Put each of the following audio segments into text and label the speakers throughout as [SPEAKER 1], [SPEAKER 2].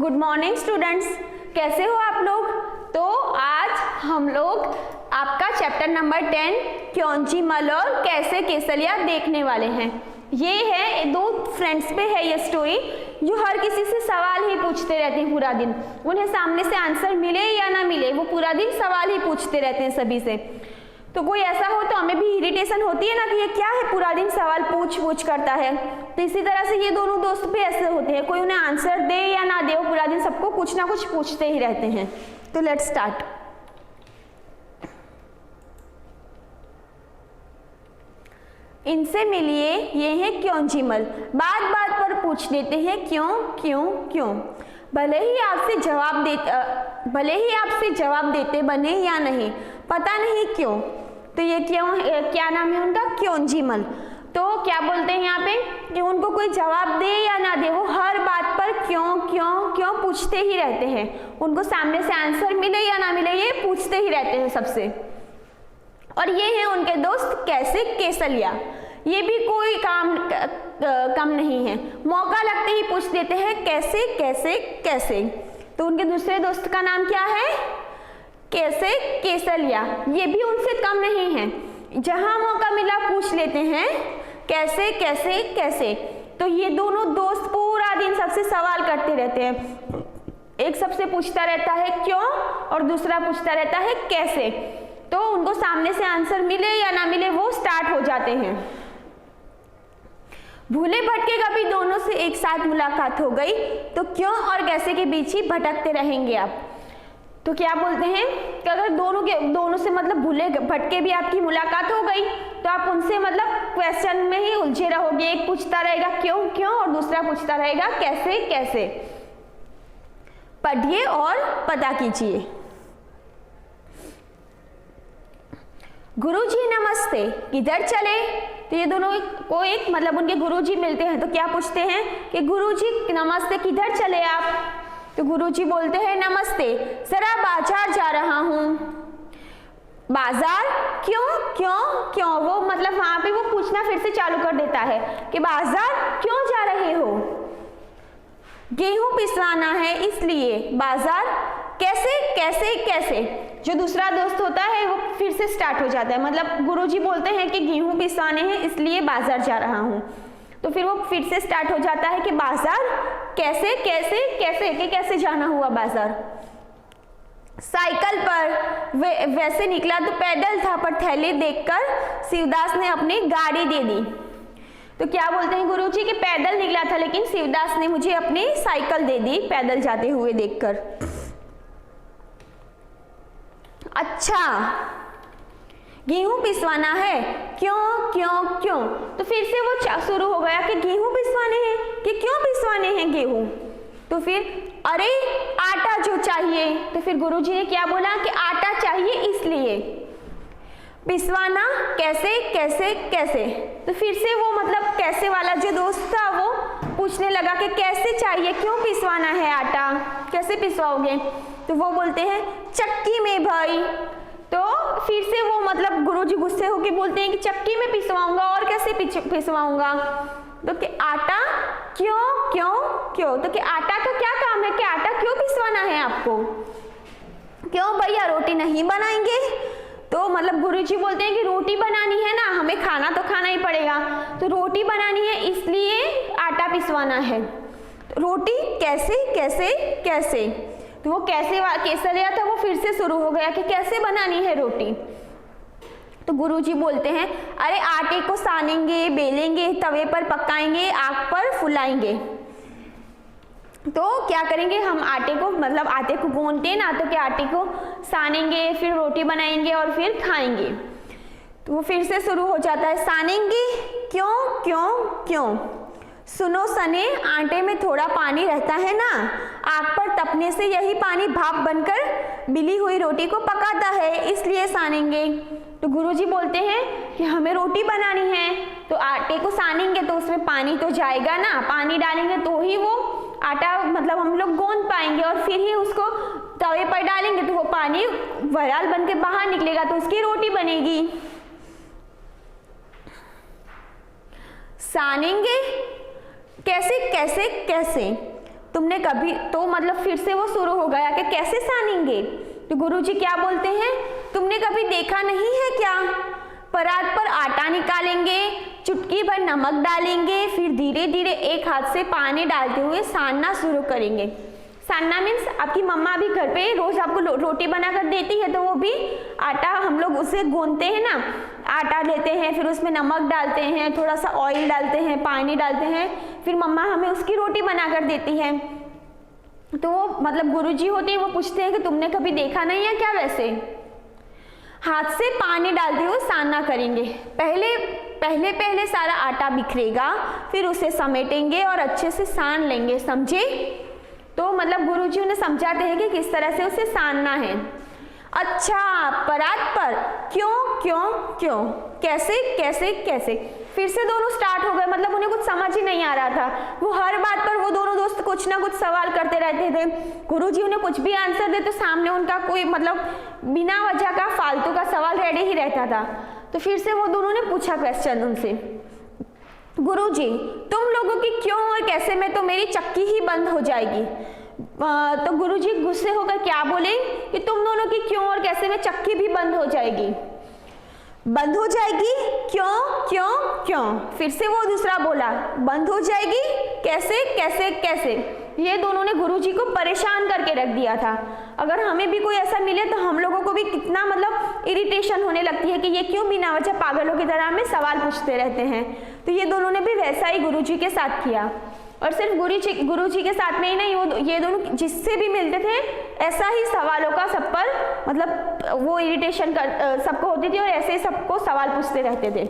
[SPEAKER 1] Good morning students, कैसे हो आप लोग। तो आज हम लोग आपका चैप्टर नंबर 10 क्योंची मल और कैसे केसलिया देखने वाले हैं। ये है दो फ्रेंड्स पे है ये स्टोरी जो हर किसी से सवाल ही पूछते रहते हैं पूरा दिन। उन्हें सामने से आंसर मिले या ना मिले वो पूरा दिन सवाल ही पूछते रहते हैं सभी से। तो कोई ऐसा हो तो हमें भी इरिटेशन होती है ना कि ये क्या है पूरा दिन सवाल पूछ करता है। तो इसी तरह से ये दोनों दोस्त भी ऐसे होते हैं, कोई उन्हें आंसर दे या ना दे वो पूरा दिन सबको कुछ ना कुछ पूछते ही रहते हैं। तो लेट्स स्टार्ट। इनसे मिलिए, ये है क्योंची मल, बात बात पर पूछ देते हैं क्यों क्यों क्यों। भले ही आपसे जवाब देते बने या नहीं, पता नहीं क्यों। तो ये क्यों क्या नाम है उनका, क्योंची मल। तो क्या बोलते हैं यहाँ पे कि उनको कोई जवाब दे या ना दे वो हर बात पर क्यों क्यों क्यों पूछते ही रहते हैं। उनको सामने से आंसर मिले या ना मिले ये पूछते ही रहते हैं सबसे। और ये है उनके दोस्त कैसे केसलिया, ये भी कोई कम नहीं है, मौका लगते ही पूछ देते हैं कैसे कैसे कैसे। तो उनके दूसरे दोस्त का नाम क्या है, कैसे केसलिया, ये भी उनसे कम नहीं है, जहां मौका मिला पूछ लेते हैं कैसे कैसे कैसे। तो ये दोनों दोस्त पूरा दिन सबसे सवाल करते रहते हैं, एक सबसे पूछता रहता है क्यों और दूसरा पूछता रहता है कैसे। तो उनको सामने से आंसर मिले या ना मिले वो स्टार्ट हो जाते हैं। भूले भटके कभी दोनों से एक साथ मुलाकात हो गई तो क्यों और कैसे के बीच ही भटकते रहेंगे आप। तो क्या बोलते हैं कि अगर दोनों से मतलब भूले भटके भी आपकी मुलाकात हो गई तो आप उनसे मतलब क्वेश्चन में ही उलझे रहोगे। एक पूछता रहेगा क्यों क्यों और दूसरा पूछता रहेगा कैसे कैसे। पढ़िए और पता कीजिए। गुरुजी नमस्ते, किधर चले। तो ये दोनों को एक मतलब उनके गुरुजी मिलते हैं तो क्या पूछते हैं कि गुरुजी नमस्ते, किधर चले आप। तो गुरुजी बोलते हैं नमस्ते, जरा बाजार जा रहा हूं। बाजार क्यों क्यों क्यों, वो मतलब वहां पे वो पूछना फिर से चालू कर देता है कि बाजार क्यों जा रहे हो। गेहूं पिसवाना है इसलिए। बाजार कैसे कैसे कैसे। जो दूसरा दोस्त होता है वो फिर से स्टार्ट हो जाता है, मतलब गुरुजी बोलते हैं कि गेहूं पिसवाने हैं इसलिए बाजार जा रहा हूं। तो फिर वो फिर से स्टार्ट हो जाता है कि बाजार कैसे कैसे कैसे कि कैसे जाना हुआ बाजार। साइकिल पर वैसे निकला तो पैदल था, पर थैली देखकर शिवदास ने अपनी गाड़ी दे दी। तो क्या बोलते हैं गुरुजी कि पैदल निकला था लेकिन शिवदास ने मुझे अपनी साइकिल दे दी पैदल जाते हुए देखकर। अच्छा, गेहूं पिसवाना है क्यों क्यों क्यों। तो फिर से वो शुरू हो गया कि गेहूं पिसवाने हैं, कि क्यों पिसवाने हैं गेहूं। तो फिर अरे आटा जो चाहिए। तो फिर गुरुजी ने क्या बोला कि आटा चाहिए इसलिए। पिसवाना कैसे कैसे कैसे। तो फिर से वो मतलब कैसे वाला जो दोस्त था वो पूछने लगा कि कैसे चाहिए, क्यों पिसवाना है आटा, कैसे पिसवाओगे। तो वो बोलते हैं चक्की में भाई। तो फिर से वो मतलब गुरुजी गुस्से होके बोलते हैं कि चक्की में पिसवाऊंगा और कैसे पिसवाऊंगा। तो कि आटा क्यों क्यों क्यों। तो कि आटा का क्या काम है, कि आटा क्यों पिसवाना है आपको, क्यों भैया रोटी नहीं बनाएंगे। तो मतलब गुरुजी बोलते हैं कि रोटी बनानी है ना, हमें खाना तो खाना ही पड़ेगा, तो रोटी बनानी है इसलिए आटा पिसवाना है। तो रोटी कैसे कैसे कैसे। तो वो कैसे केसलिया था वो फिर से शुरू हो गया कि कैसे बनानी है रोटी। तो गुरुजी बोलते हैं अरे आटे को सानेंगे, बेलेंगे, तवे पर पकाएंगे, आग पर फुलाएंगे। तो क्या करेंगे हम आटे को मतलब आटे को गूंथते हैं ना, तो क्या आटे को सानेंगे, फिर रोटी बनाएंगे और फिर खाएंगे। तो वो फिर से शुरू हो जाता है सानेंगे क्यों क्यों क्यों। सुनो सने, आटे में थोड़ा पानी रहता है ना, आग पर तपने से यही पानी भाप बनकर बिली हुई रोटी को पकाता है, इसलिए सानेंगे। तो गुरुजी बोलते हैं कि हमें रोटी बनानी है तो आटे को सानेंगे तो उसमें पानी तो जाएगा ना, पानी डालेंगे तो ही वो आटा मतलब हम लोग गूंथ पाएंगे और फिर ही उसको तवे पर डालेंगे तो वो पानी वराल बन के बाहर निकलेगा तो उसकी रोटी बनेगी। सानेंगे कैसे कैसे कैसे। तुमने कभी, तो मतलब फिर से वो शुरू हो गया कि कैसे सानेंगे। तो गुरुजी क्या बोलते हैं, तुमने कभी देखा नहीं है क्या, परात पर आटा निकालेंगे, चुटकी भर नमक डालेंगे, फिर धीरे धीरे एक हाथ से पानी डालते हुए सानना शुरू करेंगे। सानना मीन्स आपकी मम्मा भी घर पे रोज आपको रोटी बना कर देती है, तो वो भी आटा हम लोग उसे गूंथते हैं ना, आटा लेते हैं, फिर उसमें नमक डालते हैं, थोड़ा सा ऑयल डालते हैं, पानी डालते हैं, फिर मम्मा हमें उसकी रोटी बना कर देती है। तो वो मतलब गुरुजी होते हैं, वो पूछते हैं कि तुमने कभी देखा नहीं है क्या वैसे। हाथ से पानी डालते हुए सानना करेंगे। पहले सारा आटा बिखरेगा, फिर उसे समेटेंगे और अच्छे से सान लेंगे, समझे। तो मतलब गुरुजी उन्हें समझाते हैं कि किस तरह से उसे सानना है। अच्छा, परात पर, क्यों क्यों क्यों, कैसे कैसे कैसे, फिर से दोनों स्टार्ट हो गए। मतलब उन्हें कुछ समझ ही नहीं आ रहा था, वो हर बात पर वो दोनों दोस्त कुछ ना कुछ सवाल करते रहते थे। गुरुजी उन्हें कुछ भी आंसर दे तो सामने उनका कोई मतलब बिना वजह का फालतू का सवाल रेडी ही रहता था। तो फिर से वो दोनों ने पूछा क्वेश्चन उनसे, गुरुजी तुम लोगों की क्यों और कैसे में तो मेरी चक्की ही बंद हो जाएगी। तो गुरुजी गुस्से होकर क्या बोले कि तुम दोनों की क्यों और कैसे में चक्की भी बंद हो जाएगी। बंद हो जाएगी, क्यों क्यों क्यों, फिर से वो दूसरा बोला बंद हो जाएगी, कैसे कैसे कैसे। ये दोनों ने गुरुजी को परेशान करके रख दिया था। अगर हमें भी कोई ऐसा मिले तो हम लोगों को भी कितना मतलब इरिटेशन होने लगती है कि ये क्यों बिना वजह पागलों की तरह हमें सवाल पूछते रहते हैं। तो ये दोनों ने भी वैसा ही गुरुजी के साथ किया। और सिर्फ गुरुजी के साथ में ही नहीं, ये दोनों जिससे भी मिलते थे ऐसा ही सवालों का सब पर मतलब वो इरिटेशन सबको होती थी और ऐसे ही सबको सवाल पूछते रहते थे।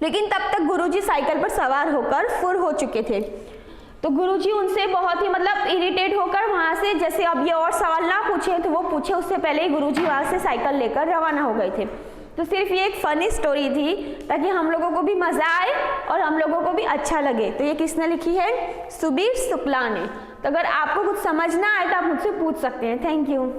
[SPEAKER 1] लेकिन तब तक गुरुजी साइकिल पर सवार होकर फुर हो चुके थे। तो गुरुजी उनसे बहुत ही मतलब इरिटेट होकर वहां से, जैसे अब ये और सवाल ना पूछे तो वो पूछे उससे पहले ही गुरुजी वहां से साइकिल लेकर रवाना हो गए थे। तो सिर्फ ये एक फनी स्टोरी थी ताकि हम लोगों को भी मज़ा आए और हम लोगों को भी अच्छा लगे। तो ये किसने लिखी है, सुबीर शुक्ला ने। तो अगर आपको कुछ समझना आए तो आप मुझसे पूछ सकते हैं। Thank you.